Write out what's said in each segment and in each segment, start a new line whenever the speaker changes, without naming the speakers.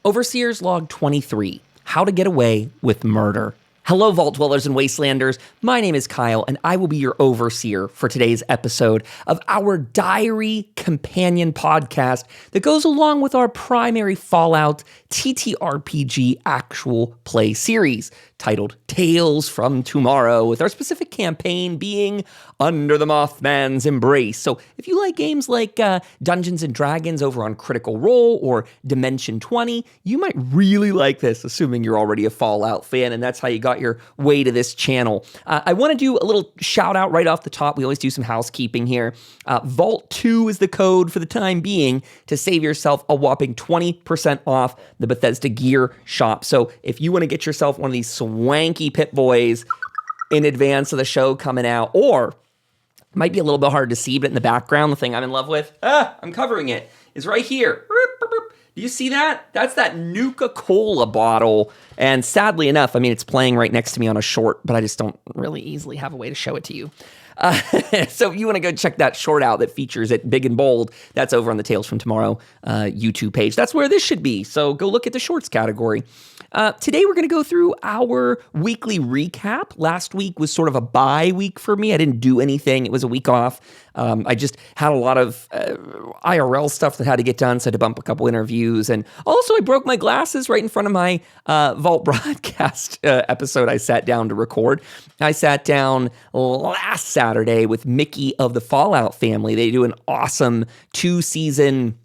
Overseer's Log 23, How to Get Away with Murder. Hello, Vault Dwellers and Wastelanders. My name is Kyle, and I will be your overseer for today's episode of our Diary Companion podcast that goes along with our primary Fallout TTRPG actual play series, titled Tales from Tomorrow, with our specific campaign being Under the Mothman's Embrace. So if you like games like Dungeons & Dragons over on Critical Role or Dimension 20, you might really like this, assuming you're already a Fallout fan, and that's how you got your way to this channel. I want to do a little shout out right off the top. We always do some housekeeping here. Vault 2 is the code for the time being to save yourself a whopping 20% off the Bethesda Gear shop. So if you want to get yourself one of these swanky Pip-Boys in advance of the show coming out, or might be a little bit hard to see, but in the background, the thing I'm in love with, I'm covering it, is right here. Do you see that? That's that Nuka-Cola bottle. And sadly enough, I mean, it's playing right next to me on a short, but I just don't really easily have a way to show it to you. So if you want to go check that short out that features it big and bold, that's over on the Tales from Tomorrow YouTube page. That's where this should be. So go look at the shorts category. Today we're going to go through our weekly recap. Last week was sort of a bye week for me. I didn't do anything. It was a week off. I just had a lot of IRL stuff that had to get done, so I had to bump a couple interviews. And also I broke my glasses right in front of my Vault broadcast episode I sat down to record. I sat down last Saturday with Mickey of the Fallout family. They do an awesome 2-season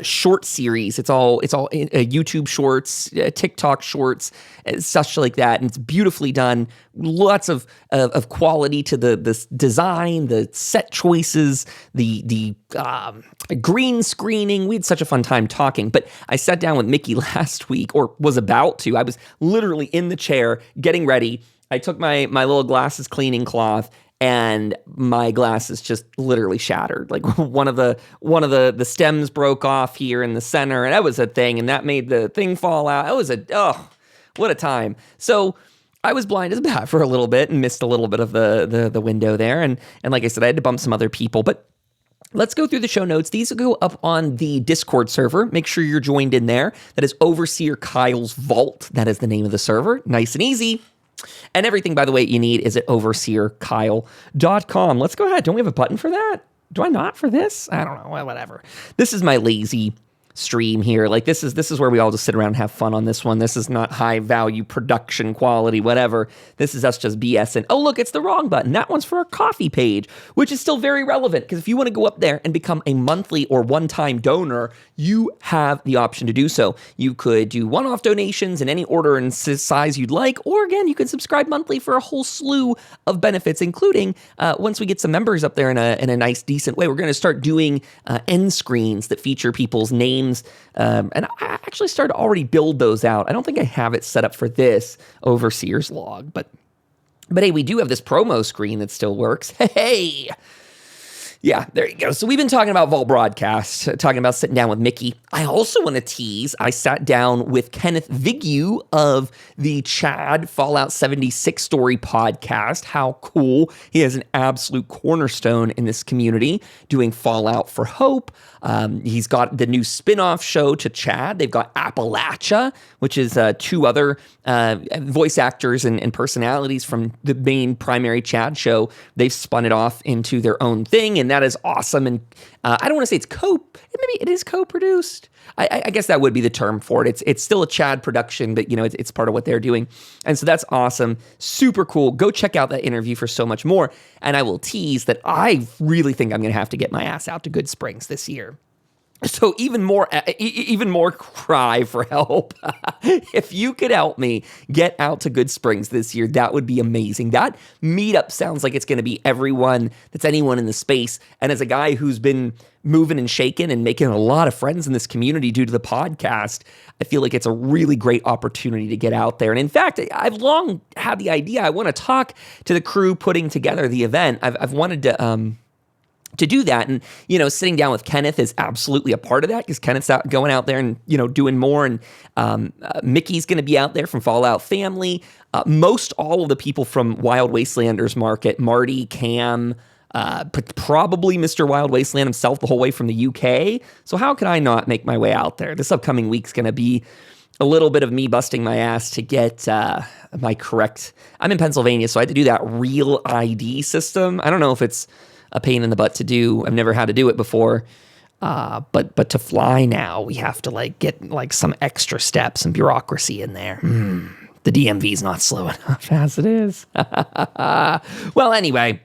short series. It's all YouTube shorts, TikTok shorts, such like that, and it's beautifully done. Lots of quality to the design, the set choices, the green screening. We had such a fun time talking. But I sat down with Mickey last week, or was about to. I was literally in the chair getting ready. I took my little glasses cleaning cloth, and my glasses just literally shattered. Like one of the stems broke off here in the center, and that was a thing, and that made the thing fall out. It was what a time. So I was blind as a bat for a little bit and missed a little bit of the window there. And like I said, I had to bump some other people, but let's go through the show notes. These will go up on the Discord server. Make sure you're joined in there. That is Overseer Kyle's Vault. That is the name of the server. Nice and easy. And everything, by the way, you need is at overseerkyle.com. Let's go ahead. Don't we have a button for that? Do I not for this? I don't know. Well, whatever. This is my lazy stream here. Like this is where we all just sit around and have fun on this one. This is not high value production quality, whatever. This is us just BSing. Oh, look, it's the wrong button. That one's for our coffee page, which is still very relevant because if you want to go up there and become a monthly or one-time donor, you have the option to do so. You could do one-off donations in any order and size you'd like, or again, you can subscribe monthly for a whole slew of benefits, including once we get some members up there in a nice, decent way, we're going to start doing end screens that feature people's names. And I actually started to already build those out. I don't think I have it set up for this Overseer's Log, but hey, we do have this promo screen that still works. Hey! Yeah, there you go. So we've been talking about Vault Broadcast, talking about sitting down with Mickey. I also want to tease, I sat down with Kenneth Vigue of the Chad Fallout 76 Story podcast. How cool. He is an absolute cornerstone in this community, doing Fallout for Hope. He's got the new spin-off show to Chad. They've got Appalachia, which is two other voice actors and personalities from the main primary Chad show. They've spun it off into their own thing, and that is awesome. And I don't want to say it's maybe it is co-produced. I guess that would be the term for it. It's still a Chad production, but it's part of what they're doing. And so that's awesome. Super cool. Go check out that interview for so much more. And I will tease that I really think I'm going to have to get my ass out to Good Springs this year. So even more cry for help. If you could help me get out to Good Springs this year, that would be amazing. That meetup sounds like it's going to be everyone that's anyone in the space. And as a guy who's been moving and shaking and making a lot of friends in this community due to the podcast, I feel like it's a really great opportunity to get out there. And in fact, I've long had the idea. I want to talk to the crew putting together the event. I've wanted to do that. And, sitting down with Kenneth is absolutely a part of that because Kenneth's going out there and, doing more. And Mickey's going to be out there from Fallout Family. Most all of the people from Wild Wastelanders Market, Marty, Cam, probably Mr. Wild Wasteland himself the whole way from the UK. So how could I not make my way out there? This upcoming week's going to be a little bit of me busting my ass to get my correct. I'm in Pennsylvania, so I had to do that real ID system. I don't know if it's a pain in the butt to do. I've never had to do it before. But to fly now, we have to get some extra steps and bureaucracy in there. The DMV's not slow enough as it is. Well, anyway,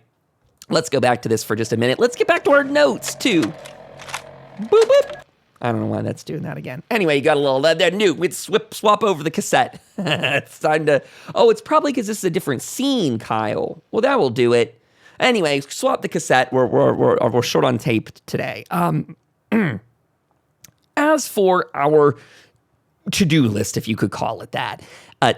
let's go back to this for just a minute. Let's get back to our notes, too. Boop, boop. I don't know why that's doing that again. Anyway, you got a little, they're new. We'd swap over the cassette. It's time to, it's probably because this is a different scene, Kyle. Well, that will do it. Anyway, swap the cassette. We're short on tape today. As for our to-do list, if you could call it that,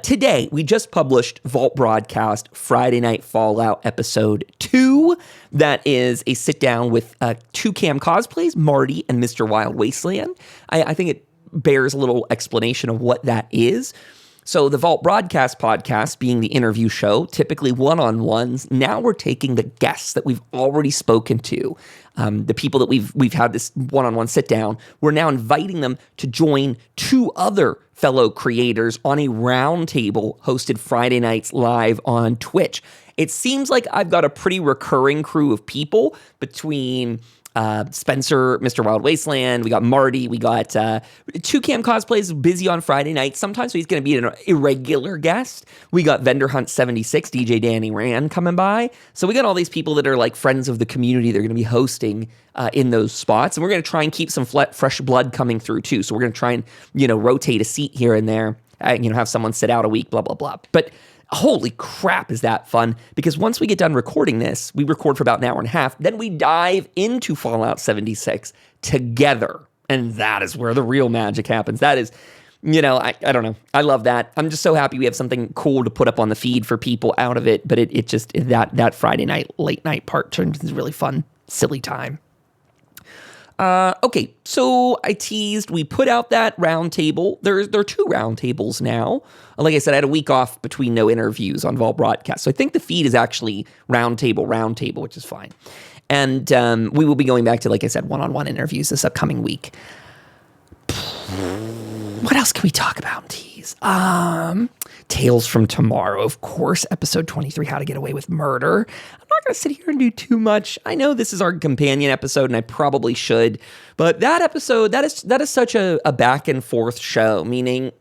today we just published Vault Broadcast Friday Night Fallout Episode 2. That is a sit-down with two cam cosplays, Marty and Mr. Wild Wasteland. I think it bears a little explanation of what that is. So the Vault Broadcast podcast being the interview show, typically one-on-ones. Now we're taking the guests that we've already spoken to, the people that we've had this one-on-one sit down. We're now inviting them to join two other fellow creators on a roundtable hosted Friday nights live on Twitch. It seems like I've got a pretty recurring crew of people between Spencer, Mr. Wild Wasteland, we got Marty, we got two cam cosplays busy on Friday night. Sometimes he's going to be an irregular guest. We got Vendor Hunt 76, DJ Danny Rand coming by. So we got all these people that are friends of the community. They're going to be hosting in those spots. And we're going to try and keep some fresh blood coming through too. So we're going to try and, rotate a seat here and there, have someone sit out a week, blah, blah, blah. But holy crap, is that fun? Because once we get done recording this, we record for about an hour and a half, then we dive into Fallout 76 together. And that is where the real magic happens. That is, I don't know. I love that. I'm just so happy we have something cool to put up on the feed for people out of it. But it just, that Friday night, late night part turns into a really fun, silly time. Okay, so I teased, we put out that roundtable. There are two roundtables now. Like I said, I had a week off between no interviews on Vault Broadcast. So I think the feed is actually roundtable, which is fine. And we will be going back to, like I said, one-on-one interviews this upcoming week. What else can we talk about, tease? Tales from Tomorrow, of course, episode 23, How to Get Away with Murder. I'm not going to sit here and do too much. I know this is our companion episode, and I probably should, but that episode, that is such a back and forth show, meaning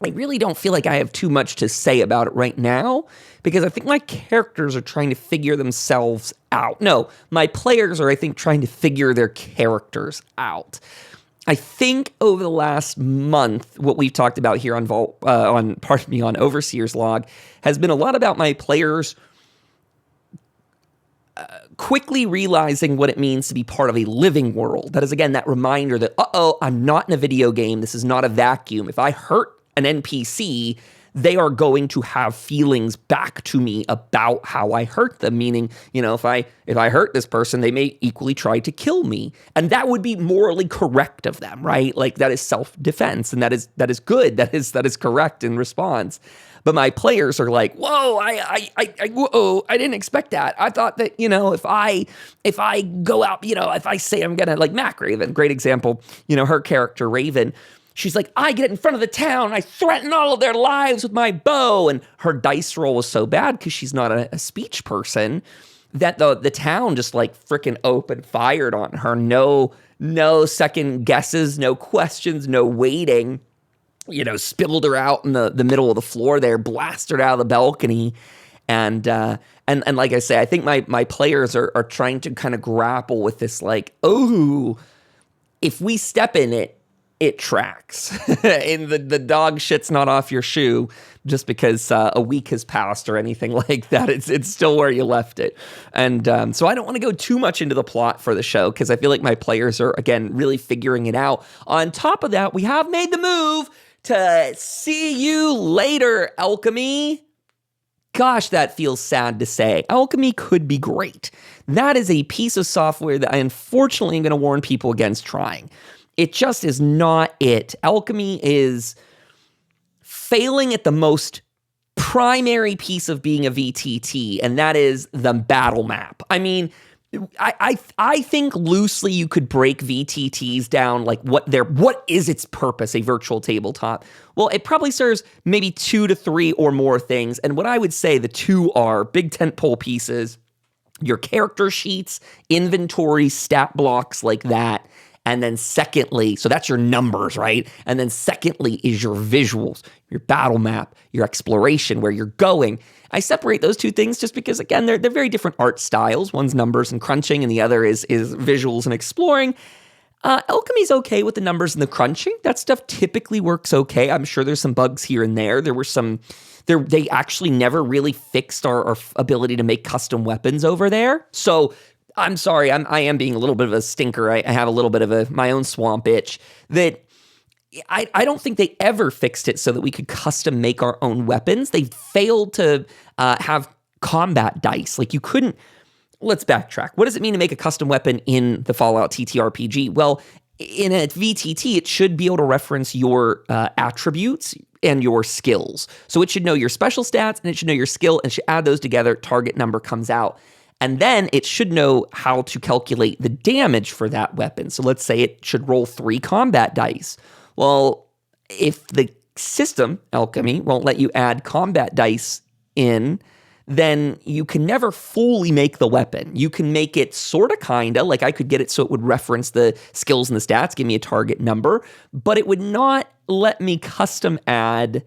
I really don't feel like I have too much to say about it right now, because I think my characters are trying to figure themselves out. No, my players are, I think, trying to figure their characters out. I think over the last month, what we've talked about here on on Overseer's Log has been a lot about my players quickly realizing what it means to be part of a living world. That is, again, that reminder that, I'm not in a video game. This is not a vacuum. If I hurt an NPC, they are going to have feelings back to me about how I hurt them. Meaning, if I hurt this person, they may equally try to kill me. And that would be morally correct of them, right? That is self-defense, and that is good. That is correct in response. But my players are like, whoa, whoa, I didn't expect that. I thought that, if I go out, if I say I'm gonna, Mac Raven, great example, her character Raven, she's like, I get in front of the town, I threaten all of their lives with my bow. And her dice roll was so bad because she's not a speech person that the town just freaking opened fired on her. No second guesses, no questions, no waiting. Spilled her out in the middle of the floor there, blasted her out of the balcony. And like I say, I think my players are trying to kind of grapple with this, if we step in it, it tracks. And the dog shit's not off your shoe just because a week has passed or anything like that. It's still where you left it. And so I don't want to go too much into the plot for the show because I feel like my players are, again, really figuring it out. On top of that, we have made the move to see you later, Alchemy. Gosh, that feels sad to say. Alchemy could be great. That is a piece of software that I unfortunately am going to warn people against trying. It just is not it. Alchemy is failing at the most primary piece of being a VTT, and that is the battle map. I mean, I think loosely you could break VTTs down, like what is its purpose, a virtual tabletop? Well, it probably serves maybe 2 to 3 or more things. And what I would say the 2 are big tentpole pieces, your character sheets, inventory, stat blocks like that. And then secondly, so that's your numbers, right? And then secondly is your visuals, your battle map, your exploration, where you're going. I separate those 2 things just because, again, they're very different art styles. One's numbers and crunching, and the other is visuals and exploring. Alchemy's okay with the numbers and the crunching. That stuff typically works okay. I'm sure there's some bugs here and there. They actually never really fixed our ability to make custom weapons over there. So I'm sorry, I am being a little bit of a stinker. I have a little bit of my own swamp itch that I don't think they ever fixed it so that we could custom make our own weapons. They failed to have combat dice. Like you couldn't, let's backtrack. What does it mean to make a custom weapon in the Fallout TTRPG? Well, in a VTT, it should be able to reference your attributes and your skills. So it should know your special stats and it should know your skill and should add those together. Target number comes out. And then it should know how to calculate the damage for that weapon. So let's say it should roll 3 combat dice. Well, if the system, Alchemy, won't let you add combat dice in, then you can never fully make the weapon. You can make it sort of, kind of, like I could get it so it would reference the skills and the stats, give me a target number, but it would not let me custom add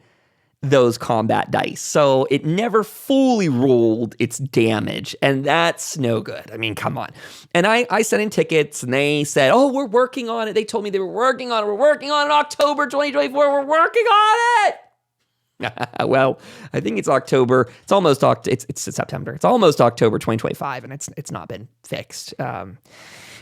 those combat dice. So it never fully rolled its damage, and that's no good. I mean, come on. And I sent in tickets, and they said, oh, we're working on it. They told me they were working on it. We're working on it in October 2024. We're working on it. Well, I think it's October. It's almost it's September. It's almost October 2025, and it's not been fixed.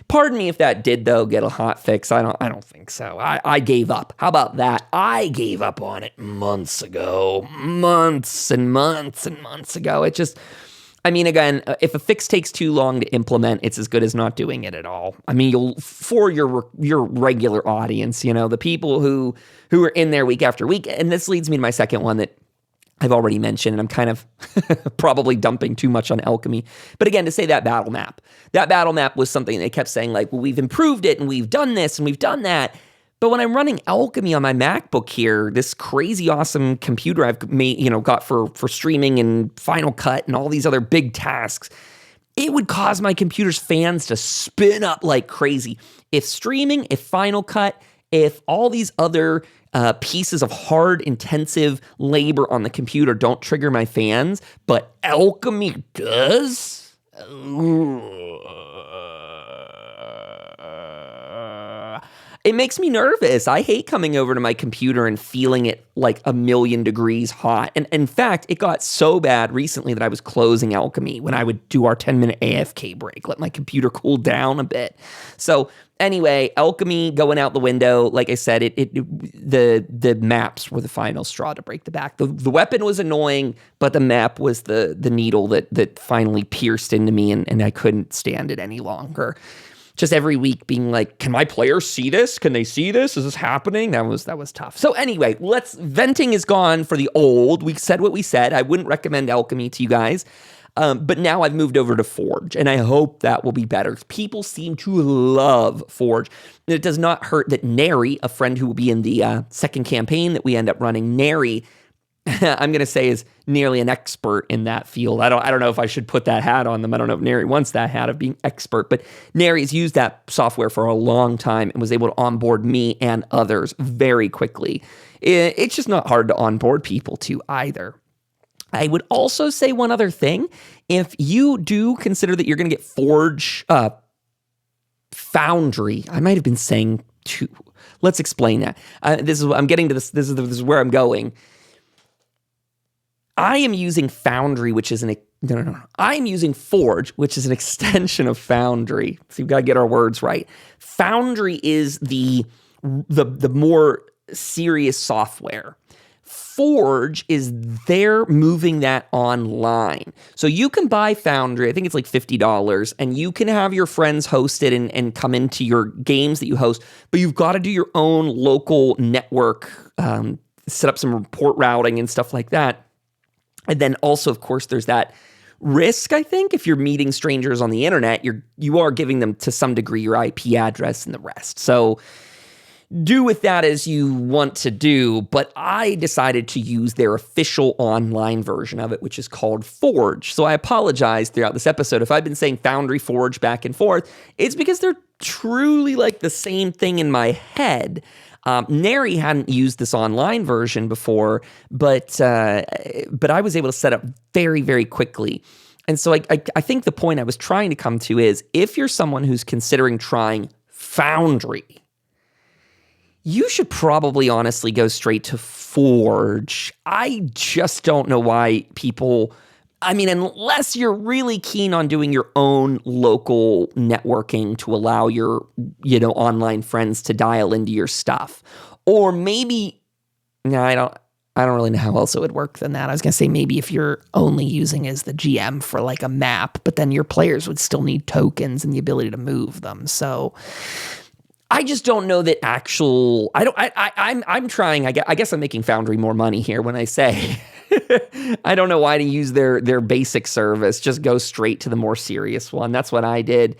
Pardon me if that did, though, get a hot fix. I don't think so. I gave up. How about that? I gave up on it months ago. Months and months and months ago. It just, I mean, again, if a fix takes too long to implement, it's as good as not doing it at all. I mean, for your regular audience, the people who are in there week after week. And this leads me to my second one that I've already mentioned, and I'm kind of probably dumping too much on Alchemy. But again, to say that battle map was something they kept saying, like, well, we've improved it and we've done this and we've done that. But when I'm running Alchemy on my MacBook here, this crazy awesome computer I've made, got for streaming and Final Cut and all these other big tasks, it would cause my computer's fans to spin up like crazy. If streaming, if Final Cut, if all these other pieces of hard, intensive labor on the computer don't trigger my fans, but Alchemy does? It makes me nervous. I hate coming over to my computer and feeling it like 1,000,000 degrees hot. And in fact, it got so bad recently that I was closing Alchemy when I would do our 10-minute AFK break, let my computer cool down a bit. So anyway, Alchemy going out the window. Like I said, the maps were the final straw to break the back. The weapon was annoying, but the map was the needle that finally pierced into me, and I couldn't stand it any longer. Just every week being like, can my players see this? Can they see this? Is this happening? That was tough. So anyway, venting is gone for the old. We said what we said. I wouldn't recommend Alchemy to you guys. But now I've moved over to Forge, and I hope that will be better. People seem to love Forge. And it does not hurt that Neri, a friend who will be in the second campaign that we end up running, Neri, I'm going to say, is nearly an expert in that field. I don't know if I should put that hat on them. I don't know if Neri wants that hat of being expert, but Neri's used that software for a long time and was able to onboard me and others very quickly. It's just not hard to onboard people to either. I would also say one other thing. If you do consider that you're going to get Forge Foundry, I might have been saying two. Let's explain that. I'm getting to this. This is where I'm going. I am using Foundry, which is no. I'm using Forge, which is an extension of Foundry. So you've got to get our words right. Foundry is the more serious software. Forge is they're moving that online. So you can buy Foundry, I think it's like $50, and you can have your friends host it and come into your games that you host, but you've got to do your own local network, set up some port routing and stuff like that. And then also, of course, there's that risk, I think, if you're meeting strangers on the internet, you are giving them to some degree your IP address and the rest. So do with that as you want to do, but I decided to use their official online version of it, which is called Forge. So I apologize throughout this episode if I've been saying Foundry, Forge back and forth. It's because they're truly like the same thing in my head. Neri hadn't used this online version before, but I was able to set up very, very quickly. And so I think the point I was trying to come to is, if you're someone who's considering trying Foundry, you should probably honestly go straight to Forge. I just don't know why people... I mean, unless you're really keen on doing your own local networking to allow your, online friends to dial into your stuff. Or maybe, no, I don't really know how else it would work than that. I was going to say maybe if you're only using as the GM for like a map, but then your players would still need tokens and the ability to move them. So I just don't know that I'm trying, I guess I'm making Foundry more money here when I say... I don't know why to use their basic service. Just go straight to the more serious one. That's what I did.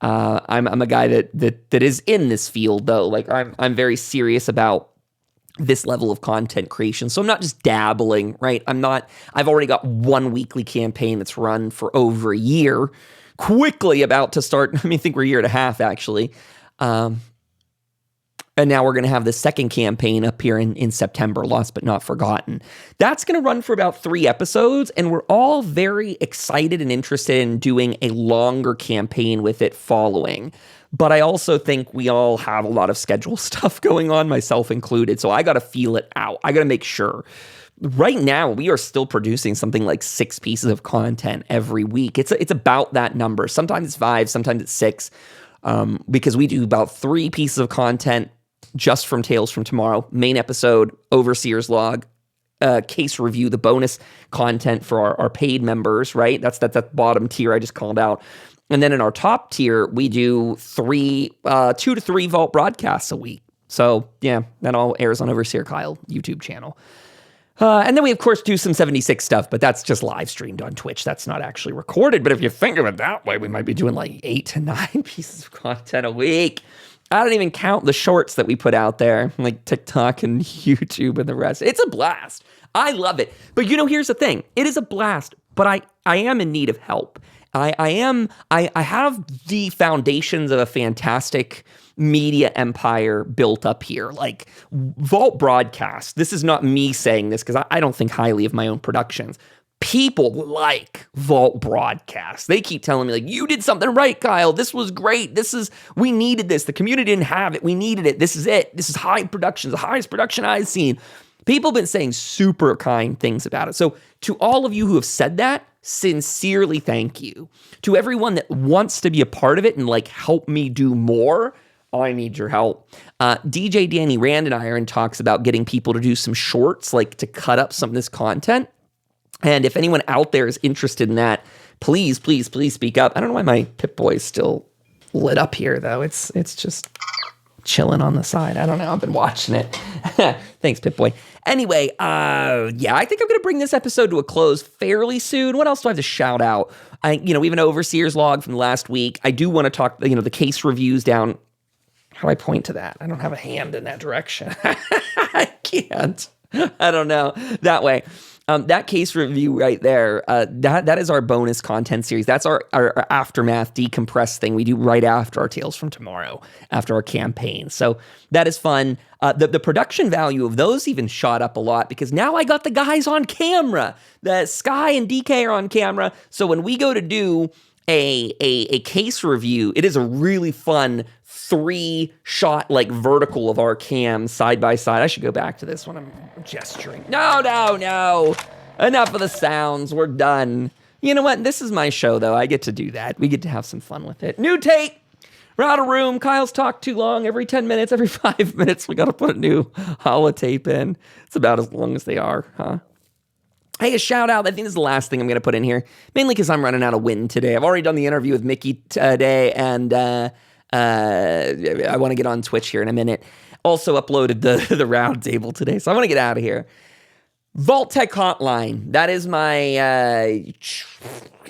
I'm a guy that is in this field though. Like I'm very serious about this level of content creation. So I'm not just dabbling, right? I've already got one weekly campaign that's run for over a year, quickly about to start. I think we're a year and a half actually. And now we're going to have the second campaign up here in September, Lost But Not Forgotten. That's going to run for about 3 episodes, and we're all very excited and interested in doing a longer campaign with it following. But I also think we all have a lot of schedule stuff going on, myself included, so I got to feel it out. I got to make sure. Right now, we are still producing something like 6 pieces of content every week. It's about that number. Sometimes it's 5, sometimes it's 6, because we do about 3 pieces of content just from Tales from Tomorrow, main episode, Overseer's Log, case review, the bonus content for our paid members, right? That's that bottom tier I just called out. And then in our top tier, we do 2 to 3 Vault broadcasts a week. So yeah, that all airs on Overseer Kyle YouTube channel. And then we, of course, do some 76 stuff, but that's just live streamed on Twitch. That's not actually recorded. But if you think of it that way, we might be doing like 8 to 9 pieces of content a week. I don't even count the shorts that we put out there, like TikTok and YouTube and the rest. It's a blast. I love it. But here's the thing. It is a blast, but I am in need of help. I have the foundations of a fantastic media empire built up here. Like Vault Broadcast. This is not me saying this because I don't think highly of my own productions. People like Vault Broadcast. They keep telling me, like, you did something right, Kyle. This was great. We needed this. The community didn't have it. We needed it. This is it. This is high production, the highest production I've seen. People have been saying super kind things about it. So to all of you who have said that, sincerely thank you. To everyone that wants to be a part of it and like help me do more, I need your help. DJ Danny Rand and I are in talks about getting people to do some shorts, like to cut up some of this content. And if anyone out there is interested in that, please, please, please speak up. I don't know why my Pip-Boy is still lit up here, though. It's just chilling on the side. I don't know. I've been watching it. Thanks, Pip-Boy. Anyway, I think I'm going to bring this episode to a close fairly soon. What else do I have to shout out? We have an Overseer's Log from last week. I do want to talk, the case reviews down. How do I point to that? I don't have a hand in that direction. I can't. I don't know. That way. That case review right there, that is our bonus content series. That's our aftermath decompress thing we do right after our Tales from Tomorrow, after our campaign. So that is fun. The production value of those even shot up a lot because now I got the guys on camera. The Sky and DK are on camera. So when we go to do a case review, it is a really fun 3-shot like vertical of our cams side by side. I should go back to this when I'm gesturing. No. Enough of the sounds. We're done. You know what? This is my show, though. I get to do that. We get to have some fun with it. New tape. We're out of room. Kyle's talked too long. Every 10 minutes, every 5 minutes, we got to put a new holotape in. It's about as long as they are, huh? Hey, a shout out. I think this is the last thing I'm going to put in here, mainly because I'm running out of wind today. I've already done the interview with Mickey today, and I want to get on Twitch here in a minute. Also uploaded the round table today, so I want to get out of here. vault-tec hotline. That is my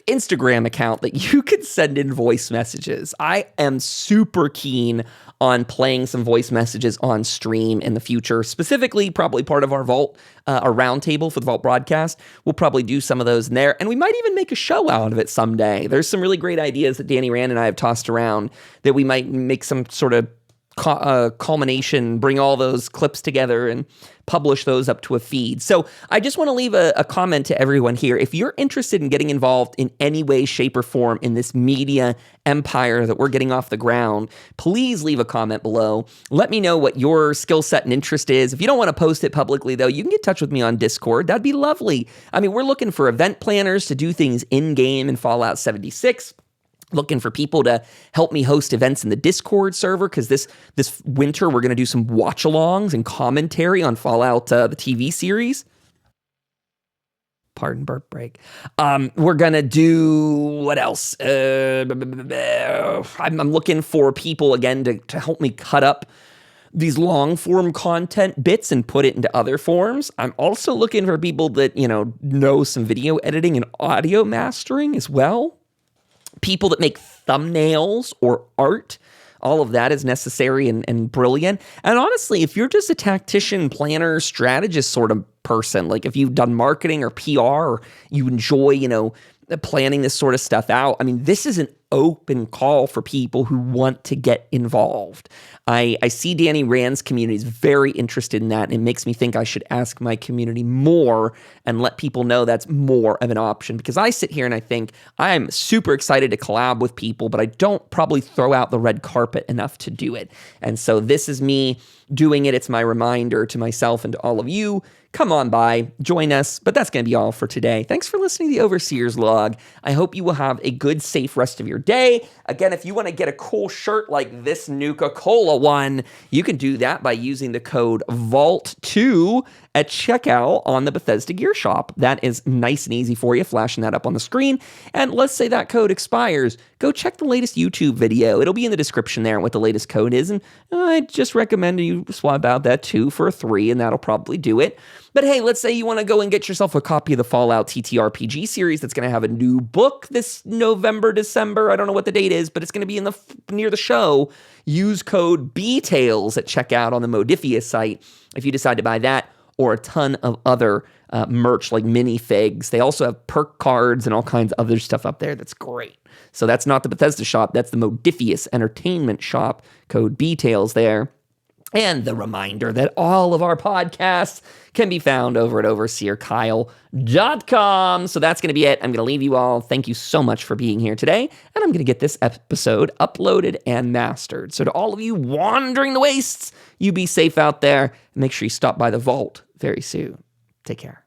Instagram account that you could send in voice messages. I am super keen on playing some voice messages on stream in the future, specifically probably part of our Vault, our roundtable for the Vault broadcast. We'll probably do some of those in there, and we might even make a show out of it someday. There's some really great ideas that Danny Rand and I have tossed around that we might make some sort of culmination, bring all those clips together and publish those up to a feed. So I just want to leave a comment to everyone here. If you're interested in getting involved in any way, shape, or form in this media empire that we're getting off the ground, please leave a comment below. Let me know what your skill set and interest is. If you don't want to post it publicly, though, you can get in touch with me on Discord. That'd be lovely. I mean, we're looking for event planners to do things in-game in Fallout 76. Looking for people to help me host events in the Discord server, because this winter we're going to do some watch-alongs and commentary on Fallout, the TV series. Pardon burp break. We're going to do, what else? I'm looking for people, again, to help me cut up these long-form content bits and put it into other forms. I'm also looking for people that, know some video editing and audio mastering as well. People that make thumbnails or art. All of that is necessary and brilliant. And honestly, if you're just a tactician, planner, strategist sort of person, like if you've done marketing or PR, or you enjoy, planning this sort of stuff out, I mean, this is an open call for people who want to get involved. I see Danny Rand's community is very interested in that, and it makes me think I should ask my community more and let people know that's more of an option, because I sit here and I think I'm super excited to collab with people, but I don't probably throw out the red carpet enough to do it. And so this is me doing it. It's my reminder to myself and to all of you. Come on by, join us, but that's going to be all for today. Thanks for listening to the Overseer's Log. I hope you will have a good, safe rest of your day. Again, if you want to get a cool shirt like this Nuka-Cola one, you can do that by using the code VAULT2 at checkout on the Bethesda Gear Shop. That is nice and easy for you, flashing that up on the screen. And let's say that code expires. Go check the latest YouTube video. It'll be in the description there what the latest code is. And I just recommend you swap out that 2 for a 3, and that'll probably do it. But hey, let's say you want to go and get yourself a copy of the Fallout TTRPG series that's going to have a new book this November, December. I don't know what the date is, but it's going to be near the show. Use code BTAILS at checkout on the Modiphius site if you decide to buy that, or a ton of other merch like minifigs. They also have perk cards and all kinds of other stuff up there that's great. So that's not the Bethesda shop. That's the Modiphius Entertainment shop. Code BTAILS there. And the reminder that all of our podcasts can be found over at overseerkyle.com. So that's going to be it. I'm going to leave you all. Thank you so much for being here today. And I'm going to get this episode uploaded and mastered. So to all of you wandering the wastes, you be safe out there. And make sure you stop by the vault very soon. Take care.